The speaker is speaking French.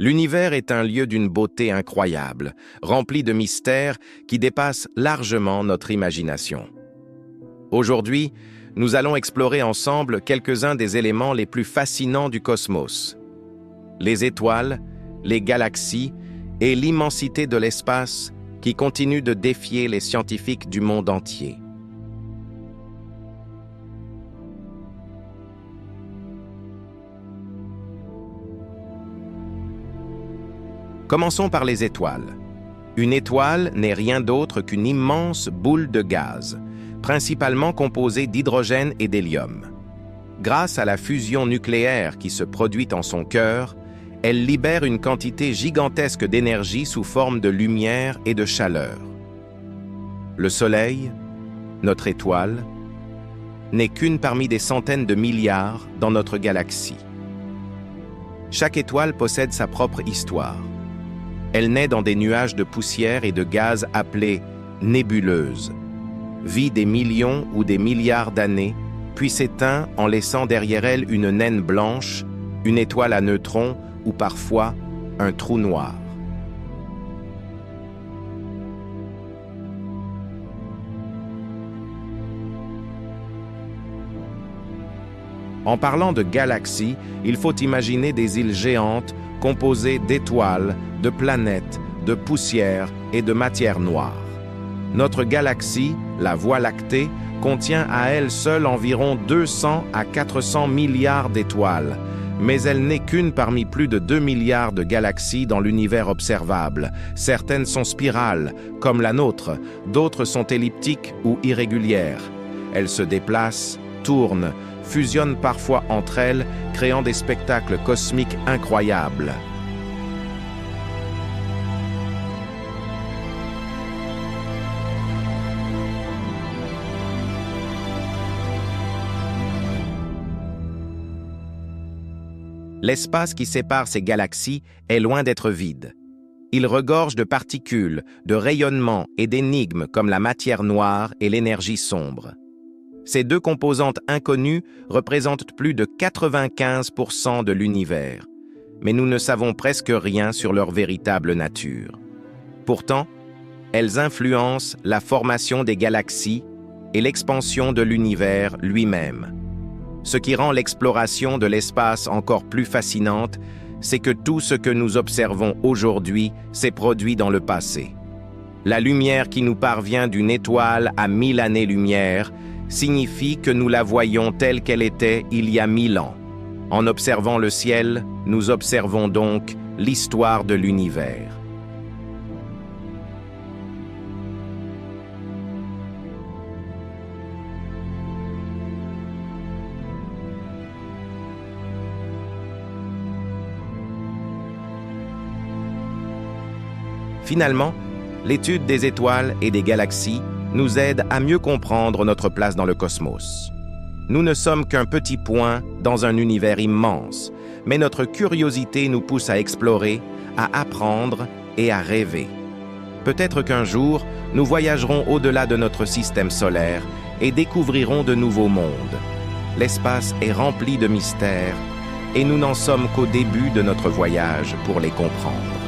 L'univers est un lieu d'une beauté incroyable, rempli de mystères qui dépassent largement notre imagination. Aujourd'hui, nous allons explorer ensemble quelques-uns des éléments les plus fascinants du cosmos. Les étoiles, les galaxies et l'immensité de l'espace qui continuent de défier les scientifiques du monde entier. Commençons par les étoiles. Une étoile n'est rien d'autre qu'une immense boule de gaz, principalement composée d'hydrogène et d'hélium. Grâce à la fusion nucléaire qui se produit en son cœur, elle libère une quantité gigantesque d'énergie sous forme de lumière et de chaleur. Le Soleil, notre étoile, n'est qu'une parmi des centaines de milliards dans notre galaxie. Chaque étoile possède sa propre histoire. Elle naît dans des nuages de poussière et de gaz appelés nébuleuses, vit des millions ou des milliards d'années, puis s'éteint en laissant derrière elle une naine blanche, une étoile à neutrons ou parfois un trou noir. En parlant de galaxies, il faut imaginer des îles géantes composées d'étoiles, de planètes, de poussière et de matière noire. Notre galaxie, la Voie lactée, contient à elle seule environ 200 à 400 milliards d'étoiles, mais elle n'est qu'une parmi plus de 2 milliards de galaxies dans l'univers observable. Certaines sont spirales, comme la nôtre, d'autres sont elliptiques ou irrégulières. Elles se déplacent, tournent, fusionnent parfois entre elles, créant des spectacles cosmiques incroyables. L'espace qui sépare ces galaxies est loin d'être vide. Il regorge de particules, de rayonnements et d'énigmes comme la matière noire et l'énergie sombre. Ces deux composantes inconnues représentent plus de 95% de l'univers, mais nous ne savons presque rien sur leur véritable nature. Pourtant, elles influencent la formation des galaxies et l'expansion de l'univers lui-même. Ce qui rend l'exploration de l'espace encore plus fascinante, c'est que tout ce que nous observons aujourd'hui s'est produit dans le passé. La lumière qui nous parvient d'une étoile à 1000 années-lumière signifie que nous la voyons telle qu'elle était il y a 1000 ans. En observant le ciel, nous observons donc l'histoire de l'univers. Finalement, l'étude des étoiles et des galaxies nous aide à mieux comprendre notre place dans le cosmos. Nous ne sommes qu'un petit point dans un univers immense, mais notre curiosité nous pousse à explorer, à apprendre et à rêver. Peut-être qu'un jour, nous voyagerons au-delà de notre système solaire et découvrirons de nouveaux mondes. L'espace est rempli de mystères et nous n'en sommes qu'au début de notre voyage pour les comprendre.